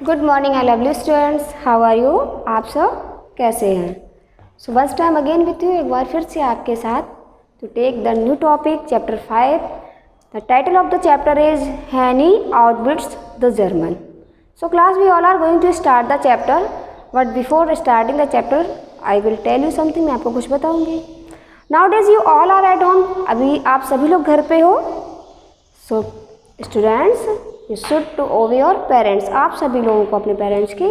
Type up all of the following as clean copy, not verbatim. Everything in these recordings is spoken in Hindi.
Good morning I lovely students, how are you? आप सब कैसे हैं? So once time again with you, एक बार फिर से आपके साथ to take the new topic chapter 5. The title of the chapter is Hanny outwits the German. So class we all are going to start the chapter, but before starting the chapter I will tell you something. मैं आपको कुछ बताऊंगी. Now days you all are eight home. अभी आप सभी लोग घर पे हो. So students, you should to obey your parents. आप सभी लोगों को अपने पेरेंट्स की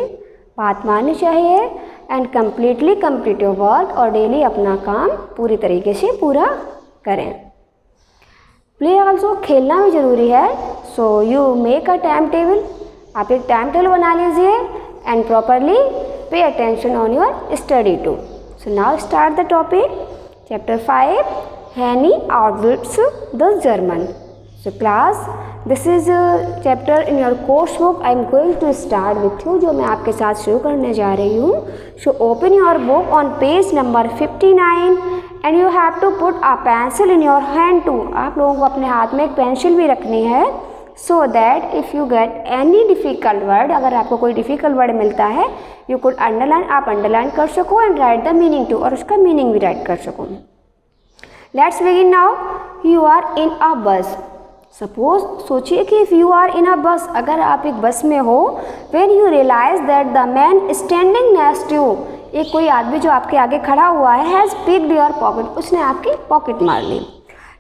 बात माननी चाहिए and completely complete your work. और डेली अपना काम पूरी तरीके से पूरा करें. प्ले ऑल्सो, खेलना भी ज़रूरी है. So you make a time table. आप एक टाइम टेबल बना लीजिए and properly pay attention on your study too. So now start the topic chapter 5, Hanny outwits the German. So class, this is a chapter in your course book. I am going to start with you, जो मैं आपके साथ शुरू करने जा रही हूँ. So open your book on page number 59 and you have to put a pencil in your hand too. आप लोगों को अपने हाथ में एक पेंसिल भी रखनी है, so that if you get any difficult word, अगर आपको कोई difficult word मिलता है, you could underline, आप underline कर सको and write the meaning too, और उसका meaning भी write कर सको. Let's begin now. You are in a bus. Suppose सोचिए कि if you are in a bus, अगर आप एक बस में हो, when you realize that the man standing next you, एक कोई आदमी जो आपके आगे खड़ा हुआ है, हैज़ पिक्ड योर पॉकेट, उसने आपकी पॉकेट मार ली.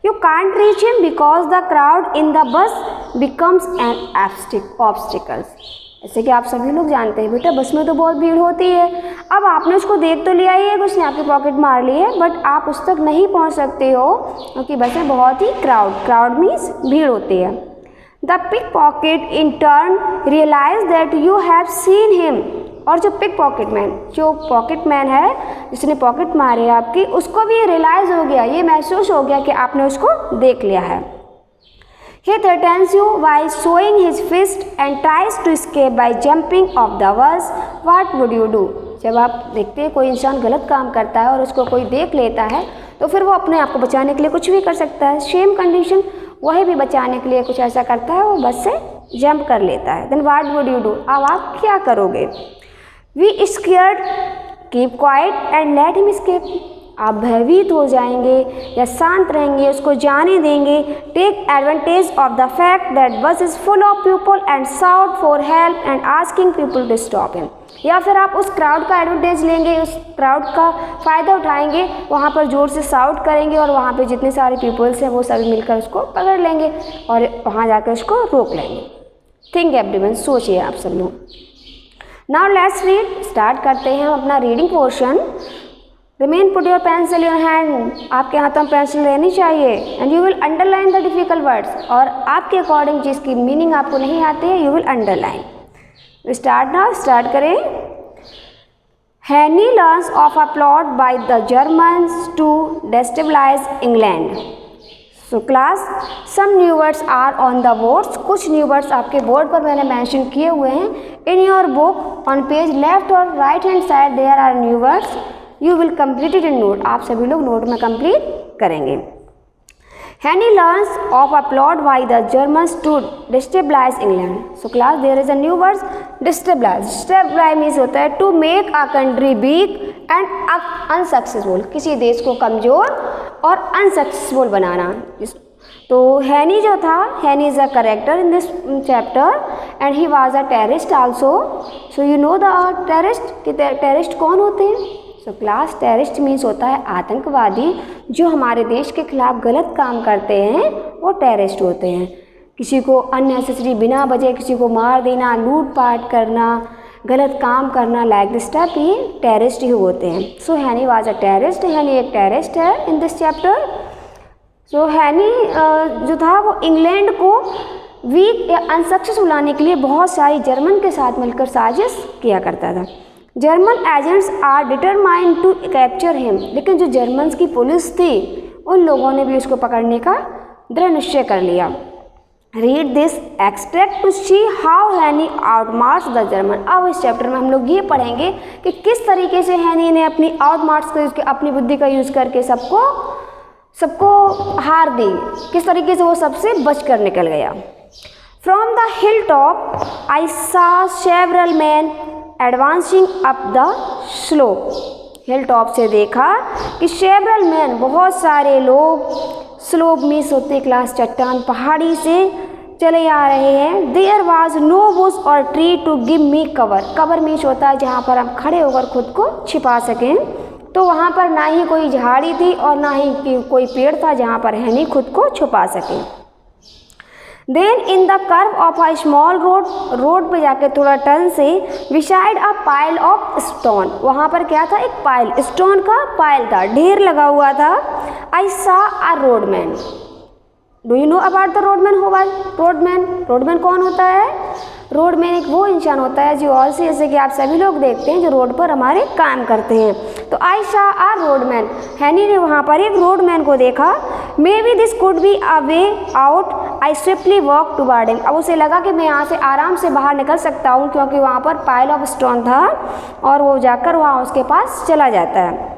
You can't reach him because the crowd in the bus becomes an obstacles. जैसे कि आप सभी लोग जानते हैं बेटा, बस में तो बहुत भीड़ होती है. अब आपने उसको देख तो लिया ही है कि उसने आपकी पॉकेट मार ली है, बट आप उस तक नहीं पहुंच सकते हो क्योंकि बस में बहुत ही क्राउड मीन्स भीड़ होती है. The pick pocket in turn realize that you have seen him. और जो पिक पॉकेट मैन, जो पॉकेट मैन है जिसने पॉकेट मारी है आपकी, उसको भी ये रियलाइज़ हो गया, ये महसूस हो गया कि आपने उसको देख लिया है. He threatens you by showing his fist and tries to escape by jumping off the bus. What would you do? जब आप देखते हैं कोई इंसान गलत काम करता है और उसको कोई देख लेता है, तो फिर वो अपने आप को बचाने के लिए कुछ भी कर सकता है. सेम कंडीशन, वही भी बचाने के लिए कुछ ऐसा करता है, वो बस से जंप कर लेता है. Then what would you do? अब आप क्या करोगे? We scared, keep quiet and let him escape. आप भयभीत हो जाएंगे या शांत रहेंगे, उसको जाने देंगे. Take advantage of the fact that bus is full of people and shout for help and asking people to stop him. या फिर आप उस क्राउड का एडवांटेज लेंगे, उस क्राउड का फ़ायदा उठाएंगे, वहाँ पर ज़ोर से शाउट करेंगे और वहाँ पे जितने सारे पीपल्स हैं वो सभी मिलकर उसको पकड़ लेंगे और वहाँ जाकर उसको रोक लेंगे. थिंक एवरीवन, सोचिए आप सब लोग. Now let's read. स्टार्ट करते हैं हम अपना reading portion. Remain put your pencil your hand. आपके हाथों में पेंसिल रहनी चाहिए. And you will underline the difficult words. और आपके अकॉर्डिंग जिसकी मीनिंग आपको नहीं आती है, you will underline. Start now. Start करें. Hanny learns of a plot by the Germans to destabilise England. So class, some new words are on the boards. कुछ न्यू वर्ड्स आपके बोर्ड पर मैंने मेंशन किए हुए हैं. In your book on page left और right hand side there are new words. You will complete it in note. आप सभी लोग नोट में कंप्लीट करेंगे. Hanny learns of a plot by the Germans to destabilise England. So class, there is a new word destabilise. Destabilise means होता है to make a country weak and unsuccessful. किसी देश को कमज़ोर और अनसक्सेसफुल बनाना. तो हैनी जो था, हैनी is a character in this chapter and he was a terrorist also. So you know the terrorist, कि टेररिस्ट कौन होते हैं? सो क्लास, टेररिस्ट मीन्स होता है आतंकवादी. जो हमारे देश के खिलाफ गलत काम करते हैं वो टेररिस्ट होते हैं. किसी को अननेसेसरी बिना वजह किसी को मार देना, लूटपाट करना, गलत काम करना, लाइक दिस टाइप, ये टेररिस्ट ही होते हैं. सो हैनी वाज अ टेररिस्ट. हैनी एक टेररिस्ट है इन दिस चैप्टर. सो हैनी जो था वो इंग्लैंड को वीक या अनसक्सेसफुल लाने के लिए बहुत सारी जर्मन के साथ मिलकर साजिश किया करता था. German agents are determined to capture him. लेकिन जो जर्मन्स की पुलिस थी, उन लोगों ने भी उसको पकड़ने का दृढ़ निश्चय कर लिया. Read this extract to see how Hannay outmarch the German. अब इस चैप्टर में हम लोग ये पढ़ेंगे कि किस तरीके से हैनी ने अपनी आउटमार्च करके, अपनी बुद्धि का यूज़ करके सबको हार दी, किस तरीके से वो सबसे बच कर निकल गया. From the hill top I saw several men advancing up the slope. Hill top से देखा कि सेवरल मैन, बहुत सारे लोग, स्लोप मीन्स होते क्लास चट्टान, पहाड़ी से चले आ रहे हैं. देयर वॉज नो बुश और tree to give me cover. Cover means होता है जहाँ पर हम खड़े होकर खुद को छिपा सकें. तो वहाँ पर ना ही कोई झाड़ी थी और ना ही कोई पेड़ था जहाँ पर हैनी खुद को छुपा सके. Then in the curve of a small road, road पे जाके थोड़ा टर्न से, beside a pile of stone, वहाँ पर क्या था, एक पाइल, स्टोन का पाइल था, ढेर लगा हुआ था. I saw a roadman. Do you know about the roadman? Who was roadman? Roadman कौन होता है? रोडमैन एक वो इंसान होता है जो और से, जैसे कि आप सभी लोग देखते हैं, जो रोड पर हमारे काम करते हैं. तो आई सॉ अ रोडमैन, हैनी ने वहाँ पर एक रोडमैन को देखा. May be this could be a way out. I swiftly walk toward him. अब उसे लगा कि मैं यहाँ से आराम से बाहर निकल सकता हूँ, क्योंकि वहाँ पर पाइल ऑफ स्टोन था और वो जाकर वहाँ उसके पास चला जाता है.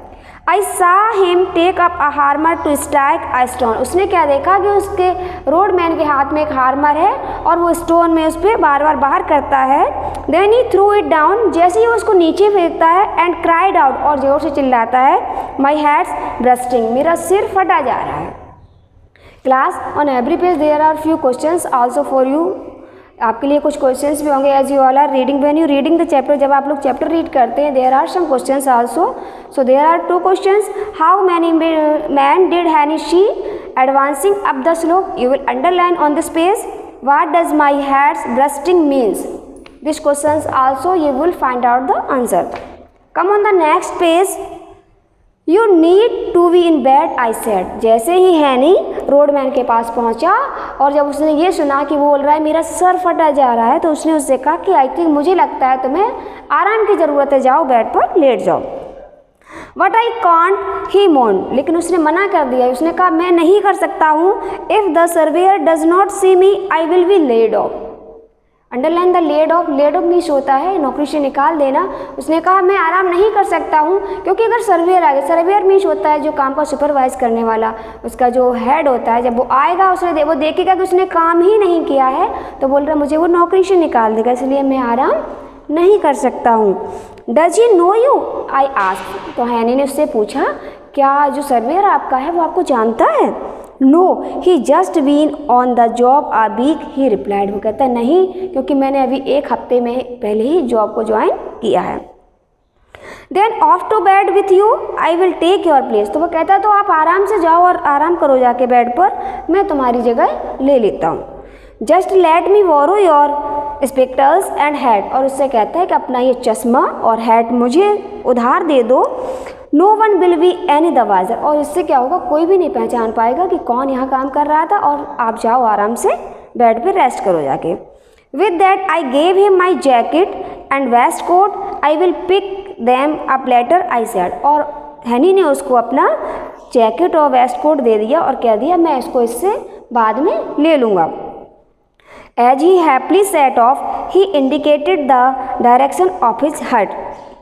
I saw him take up a hammer to strike a stone. उसने क्या देखा कि उसके रोडमैन के हाथ में एक हार्मर है और वो स्टोन में उस पर बार बार बाहर करता है. Then he threw it down. जैसे ही उसको नीचे फेंकता है, एंड क्राइड आउट, और जोर से चिल्लाता है, माई हेड्स ब्रस्टिंग, मेरा सिर फटा जा रहा है. Class on every page there are few questions also for you. आपके लिए कुछ क्वेश्चंस भी होंगे as you all are reading. When you reading the chapter, जब आप लोग चैप्टर रीड करते हैं, there are some questions also. So there are 2 questions. How many man did Hanny see advancing up the slope? You will underline on this page. What does my heads bursting means? This questions also you will find out the answer. Come on the next page. You need to be in bed I said. जैसे ही हैनी रोडमैन के पास पहुंचा और जब उसने ये सुना कि वो बोल रहा है मेरा सर फटा जा रहा है, तो उसने उससे कहा कि आई थिंक, मुझे लगता है तुम्हें आराम की ज़रूरत है, जाओ बेड पर लेट जाओ. बट आई कॉन्ट ही मोन. लेकिन उसने मना कर दिया. उसने कहा मैं नहीं कर सकता हूँ. If the surveyor does not see me I will be laid off. Underline the laid off. Laid off means होता है नौकरी से निकाल देना. उसने कहा मैं आराम नहीं कर सकता हूँ, क्योंकि अगर सर्वेयर आ गया, सर्वेयर मीन्स होता है जो काम का सुपरवाइज करने वाला, उसका जो हेड होता है, जब वो आएगा उसने वो देखेगा कि उसने काम ही नहीं किया है, तो बोल रहा मुझे वो नौकरी से निकाल देगा, इसलिए मैं आराम नहीं कर सकता हूँ. Does he know you? I asked. तो हैनी ने उससे पूछा क्या जो सर्वेयर आपका है वो आपको जानता है? No he just been on the job a week, he replied. वो कहता है नहीं, क्योंकि मैंने अभी 1 हफ्ते में पहले ही जॉब को ज्वाइन किया है. Then off to bed with you, I will take your place. तो वो कहता है तो आप आराम से जाओ और आराम करो जाके बेड पर, मैं तुम्हारी जगह ले लेता हूँ. Just let me borrow your spectacles and hat. और उससे कहता है कि अपना ये चश्मा और हैट मुझे उधार दे दो. No one will be any the wiser. और इससे क्या होगा, कोई भी नहीं पहचान पाएगा कि कौन यहाँ काम कर रहा था, और आप जाओ आराम से बेड पे रेस्ट करो जाके. With that I gave him my jacket and waistcoat. I will pick them up later I said. और हैनी ने उसको अपना जैकेट और वेस्ट कोट दे दिया और कह दिया मैं इसको इससे बाद में ले लूँगा. As he happily set off, he indicated the direction of his hut.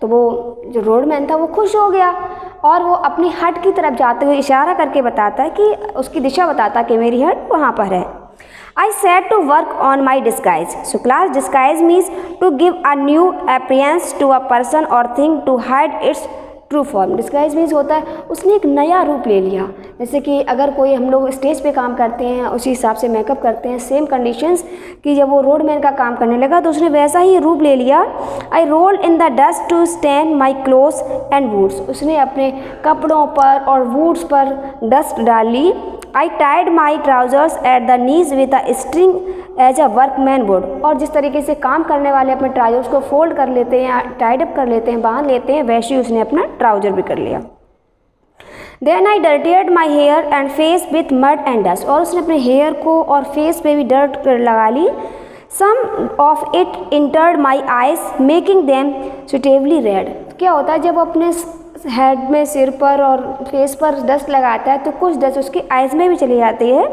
तो वो जो रोडमैन था वो खुश हो गया और वो अपनी हट की तरफ जाते हुए इशारा करके बताता है कि उसकी दिशा बताता है कि मेरी हट वहाँ पर है. I set to work on my disguise. So class disguise means to give a new appearance to a person और thing to hide its true form. Disguise means होता है उसने एक नया रूप ले लिया. जैसे कि अगर कोई हम लोग स्टेज पे काम करते हैं, उसी हिसाब से मेकअप करते हैं, सेम कंडीशंस कि जब वो रोडमैन का काम करने लगा तो उसने वैसा ही रूप ले लिया. I roll in the dust to stand my clothes and boots. उसने अपने कपड़ों पर और बूट्स पर डस्ट डाल ली. I tied my trousers at the knees with a string as a workman would. और जिस तरीके से काम करने वाले अपने ट्राउजर्स को फोल्ड कर लेते हैं, टाइड अप कर लेते हैं, बांध लेते हैं, वैसे ही उसने अपना ट्राउजर भी कर लिया. Then I dirtied my hair and face with mud and dust. और उसने अपने हेयर को और फेस पे भी डर्ट लगा ली. Some of it entered my eyes making them suitably red. क्या होता है जब अपने हेड में, सिर पर और फेस पर डस्ट लगाता है तो कुछ डस्ट उसकी आइज़ में भी चली जाती है,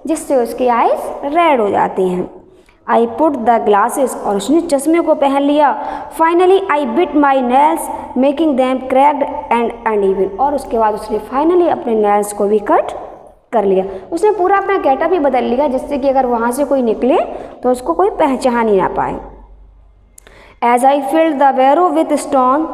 जिससे उसकी आइज़ रेड हो जाती हैं. I put the glasses. और उसने चश्मे को पहन लिया. Finally I bit my nails making them cracked and uneven. और उसके बाद उसने फाइनली अपने नेल्स को भी कट कर लिया। उसने पूरा अपना गेटअप ही बदल लिया जिससे कि अगर वहाँ से कोई निकले तो उसको कोई पहचान ही ना पाए। As I filled the barrow with stone,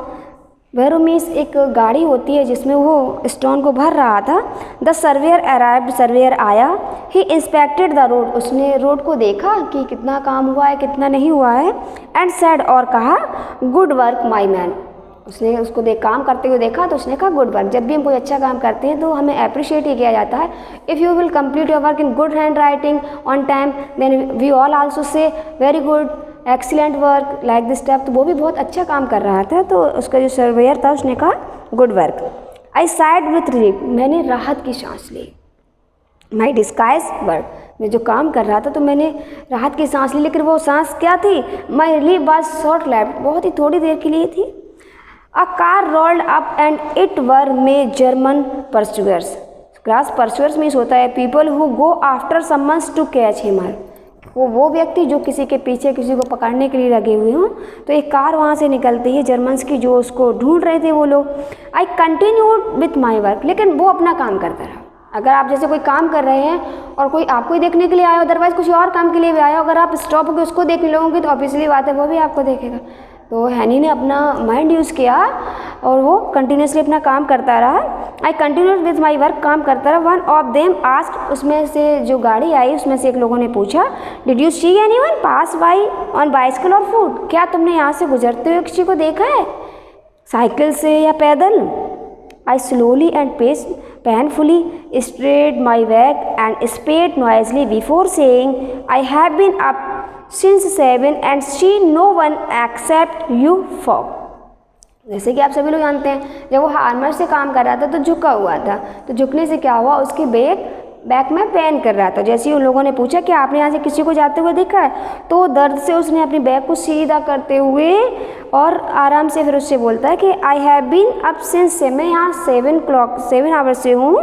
barrow means एक गाड़ी होती है जिसमें वो स्टोन को भर रहा था। द सर्वेयर अराइव्ड, सर्वेयर आया। ही इंस्पेक्टेड द रोड, उसने रोड को देखा कि कितना काम हुआ है कितना नहीं हुआ है। एंड सेड, और कहा, गुड वर्क माई मैन, उसने उसको काम करते हुए देखा तो उसने कहा गुड वर्क। जब भी हम कोई अच्छा काम करते हैं तो हमें अप्रिशिएट ही किया जाता है। If you will complete your work in good hand writing on time then we all also say very good, excellent work, like this step. तो वो भी बहुत अच्छा काम कर रहा था तो उसका जो सर्वेयर था उसने कहा good work. I side with relief, मैंने राहत की सांस ली। माई डिस्गाइज वर्क, मैं जो काम कर रहा था तो मैंने राहत की सांस ली, लेकिन वो सांस क्या थी? माई रिलीफ वॉज शॉर्ट लाइफ, बहुत ही थोड़ी देर के लिए थी। A car rolled up and it were में German pursuers. Class pursuers means होता है people who go after someone to catch him. वो व्यक्ति जो किसी के पीछे किसी को पकड़ने के लिए लगे हुए हों। तो एक कार वहाँ से निकलती है जर्मन्स की जो उसको ढूंढ रहे थे वो लोग। I continued with my work, लेकिन वो अपना काम करता रहा। अगर आप जैसे कोई काम कर रहे हैं और कोई आपको ही देखने के लिए आया, अदरवाइज कुछ और काम के लिए भी आया, अगर आप स्टॉप होकर उसको देख लोगे तो ऑब्वियसली बात है वो भी आपको देखेगा। तो हैनी ने अपना माइंड यूज़ किया और वो कंटिन्यूसली अपना काम करता रहा। I continued with my work, काम करता रहा। वन ऑफ देम आस्क्ड, उसमें से जो गाड़ी आई उसमें से एक लोगों ने पूछा, did you see anyone pass by on bicycle और फुट, क्या तुमने यहाँ से गुजरते हुए किसी को देखा है साइकिल से या पैदल? I slowly and painfully straightened my back and spat noisily before saying, I have been up since 7 and seen no one except you folk. जैसे कि आप सभी लोग जानते हैं जब वो हार्मर से काम कर रहा था तो झुका हुआ था, तो झुकने से क्या हुआ, उसकी बैक में पेन कर रहा था। जैसे ही उन लोगों ने पूछा कि आपने यहाँ से किसी को जाते हुए देखा है, तो दर्द से उसने अपनी बैक को सीधा करते हुए और आराम से फिर उससे बोलता है कि I have been up since, मैं यहाँ 7 आवर से हूँ।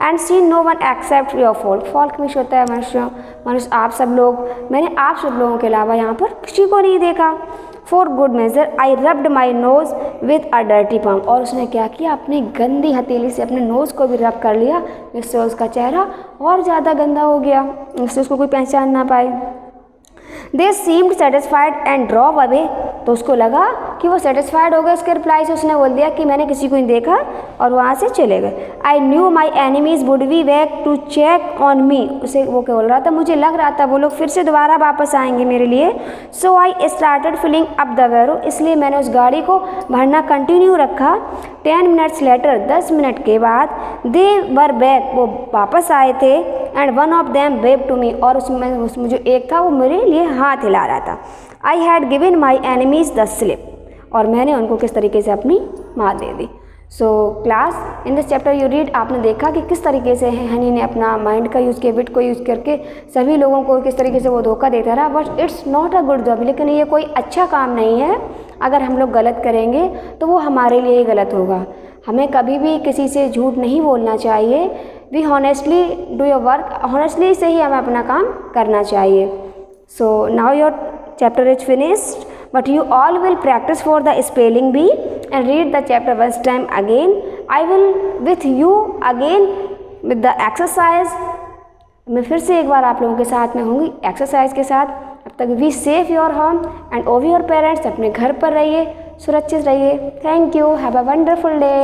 And see no one except your fault, fault means होता है मनुष्य, आप सब लोग, मैंने आप सब लोगों के अलावा यहाँ पर किसी को नहीं देखा। For good measure I rubbed my nose with a dirty pump, और उसने क्या किया, अपनी गंदी हथेली से अपने नोज़ को भी रब कर लिया, जिससे उसका चेहरा और ज़्यादा गंदा हो गया, जिससे उसको कोई पहचान ना पाए। दे seemed satisfied and drop away, तो उसको लगा कि वो सेटिस्फाइड हो गए उसके रिप्लाई से। उसने बोल दिया कि मैंने किसी को नहीं देखा और वहाँ से चले गए। I knew my enemies would be back to check on me, उसे वो क्या बोल रहा था, मुझे लग रहा था वो लोग फिर से दोबारा वापस आएंगे मेरे लिए। So I started filling up the barrow, इसलिए मैंने उस गाड़ी को भरना कंटिन्यू रखा। 10 मिनट्स लेटर, 10 मिनट के बाद, दे वर बैक, वो वापस आए थे। And one of them wave to me, और उसमें जो एक था वो मेरे लिए हाथ हिला रहा था। I had given my enemies the slip, और मैंने उनको किस तरीके से अपनी मार दे दी। So class in this chapter you read, आपने देखा कि किस तरीके से हनी ने अपना माइंड का यूज़ किया, विट को यूज़ करके सभी लोगों को किस तरीके से वो धोखा देता रहा। But it's not a good job, लेकिन ये कोई अच्छा काम नहीं है। अगर हम लोग गलत करेंगे तो वो हमारे लिए ही गलत होगा। हमें कभी भी किसी से झूठ नहीं बोलना चाहिए। We honestly do your work, honestly से ही हमें अपना काम करना चाहिए। So now your chapter is finished, but you all will practice for the spelling bee and read the chapter once time again. I will with you again with the exercise. मैं फिर से एक बार आप लोगों के साथ में होंगी एक्सरसाइज के साथ। अब तक be safe your home and ओव योर पेरेंट्स, अपने घर पर रहिए, सुरक्षित रहिए। Thank you, have a wonderful day.